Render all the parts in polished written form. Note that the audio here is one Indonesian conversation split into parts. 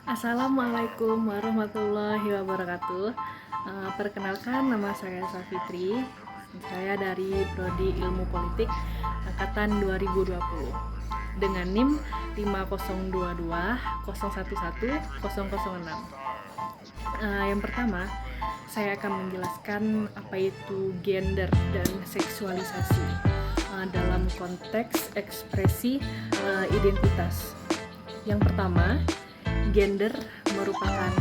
Assalamualaikum warahmatullahi wabarakatuh. Perkenalkan, nama saya Safitri. Saya dari Prodi Ilmu Politik angkatan 2020 dengan NIM 50220110006. Yang pertama, saya akan menjelaskan apa itu gender dan seksualisasi dalam konteks ekspresi identitas. Yang pertama, gender merupakan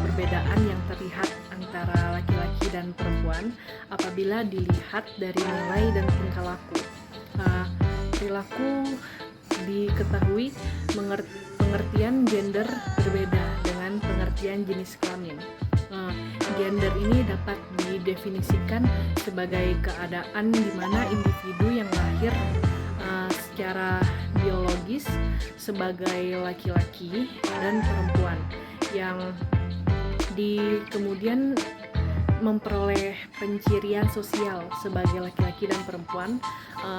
perbedaan yang terlihat antara laki-laki dan perempuan apabila dilihat dari nilai dan tingkah laku. Perilaku diketahui pengertian gender berbeda dengan pengertian jenis kelamin. Gender ini dapat didefinisikan sebagai keadaan di mana individu yang lahir secara biologis sebagai laki-laki dan perempuan yang kemudian memperoleh pencirian sosial sebagai laki-laki dan perempuan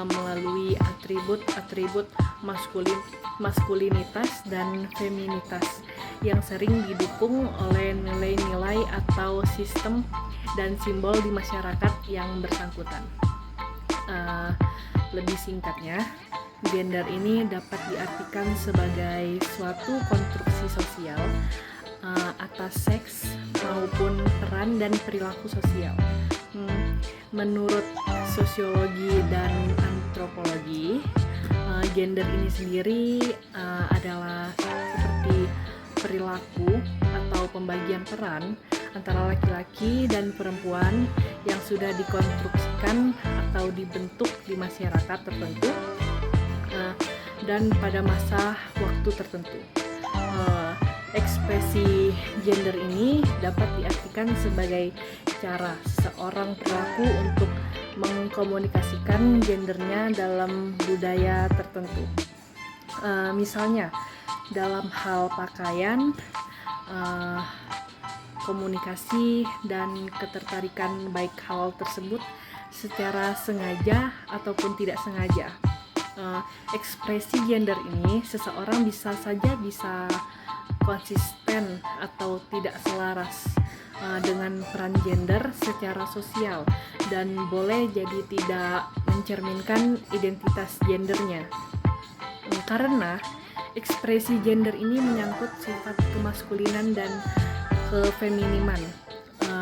melalui atribut-atribut maskulinitas dan feminitas yang sering didukung oleh nilai-nilai atau sistem dan simbol di masyarakat yang bersangkutan. Lebih singkatnya, gender ini dapat diartikan sebagai suatu konstruksi sosial atas seks maupun peran dan perilaku sosial. Menurut sosiologi dan antropologi, gender ini sendiri adalah seperti perilaku atau pembagian peran antara laki-laki dan perempuan yang sudah dikonstruksikan atau dibentuk di masyarakat tertentu dan pada masa waktu tertentu. Ekspresi gender ini dapat diartikan sebagai cara seseorang perilaku untuk mengkomunikasikan gendernya dalam budaya tertentu. Misalnya dalam hal pakaian, komunikasi dan ketertarikan baik hal tersebut secara sengaja ataupun tidak sengaja. Ekspresi gender ini seseorang bisa konsisten atau tidak selaras dengan peran gender secara sosial dan boleh jadi tidak mencerminkan identitas gendernya. Karena ekspresi gender ini menyangkut sifat kemaskulinan dan kefeminiman.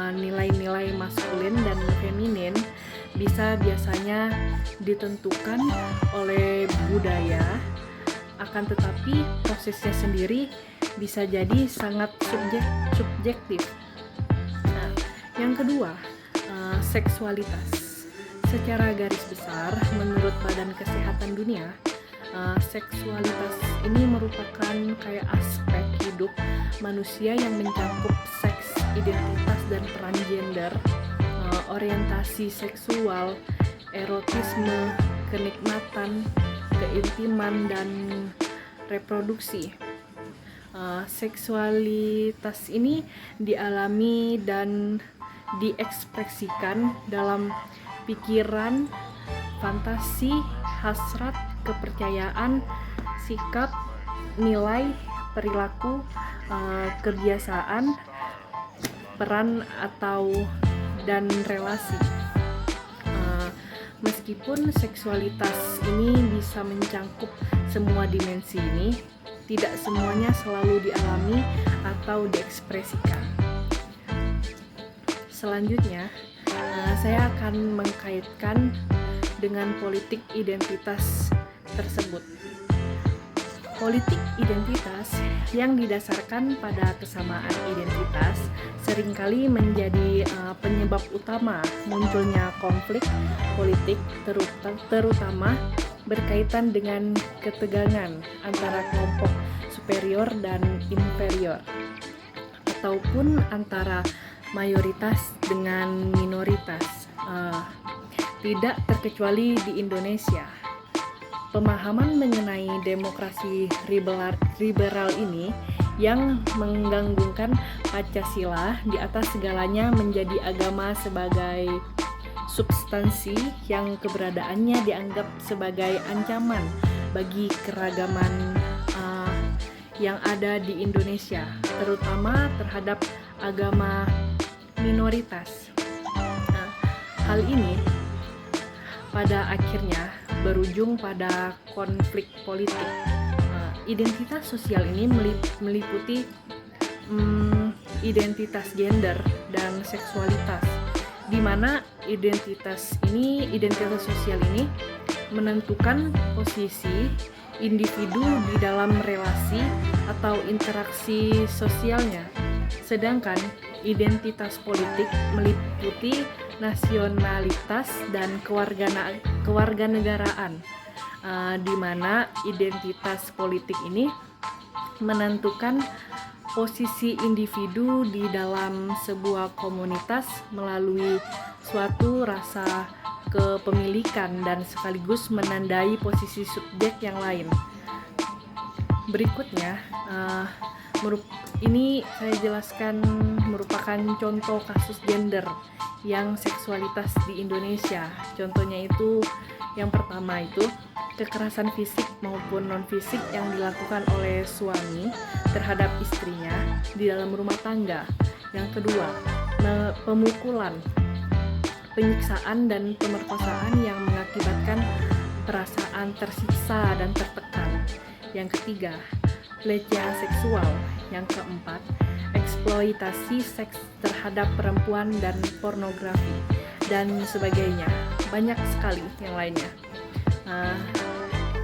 Nilai-nilai maskulin dan feminin biasanya ditentukan oleh budaya, akan tetapi prosesnya sendiri bisa jadi sangat subjektif. Yang kedua, seksualitas. Secara garis besar, menurut Badan Kesehatan Dunia, seksualitas ini merupakan kayak aspek hidup manusia yang mencakup seks, identitas dan peran gender, orientasi seksual, erotisme, kenikmatan, keintiman dan reproduksi. Seksualitas ini dialami dan diekspresikan dalam pikiran, fantasi, hasrat, kepercayaan, sikap, nilai, perilaku, kebiasaan, peran dan relasi. Meskipun seksualitas ini bisa mencangkup semua dimensi ini, tidak semuanya selalu dialami atau diekspresikan. Selanjutnya, saya akan mengkaitkan dengan politik identitas tersebut. Politik identitas yang didasarkan pada kesamaan identitas seringkali menjadi penyebab utama munculnya konflik politik, terutama berkaitan dengan ketegangan antara kelompok superior dan inferior, ataupun antara mayoritas dengan minoritas. Tidak terkecuali di Indonesia. Pemahaman mengenai demokrasi liberal ini yang menggantungkan Pancasila di atas segalanya menjadi agama sebagai substansi yang keberadaannya dianggap sebagai ancaman bagi keragaman yang ada di Indonesia, terutama terhadap agama minoritas. Nah, hal ini pada akhirnya berujung pada konflik politik. Identitas sosial ini meliputi identitas gender dan seksualitas, di mana identitas sosial ini menentukan posisi individu di dalam relasi atau interaksi sosialnya. Sedangkan identitas politik meliputi nasionalitas dan kewarganegaraan, di mana identitas politik ini menentukan posisi individu di dalam sebuah komunitas melalui suatu rasa kepemilikan dan sekaligus menandai posisi subjek yang lain. Berikutnya, ini saya jelaskan merupakan contoh kasus gender yang seksualitas di Indonesia. Contohnya itu, yang pertama itu kekerasan fisik maupun non-fisik yang dilakukan oleh suami terhadap istrinya di dalam rumah tangga. Yang kedua, pemukulan, penyiksaan dan pemerkosaan yang mengakibatkan perasaan tersiksa dan tertekan. Yang ketiga, pelecehan seksual. Yang keempat, eksploitasi seks terhadap perempuan dan pornografi dan sebagainya. Banyak sekali yang lainnya.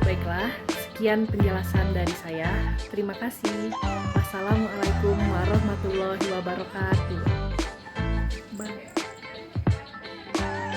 Baiklah, sekian penjelasan dari saya. Terima kasih. Wassalamualaikum warahmatullahi wabarakatuh. Bye.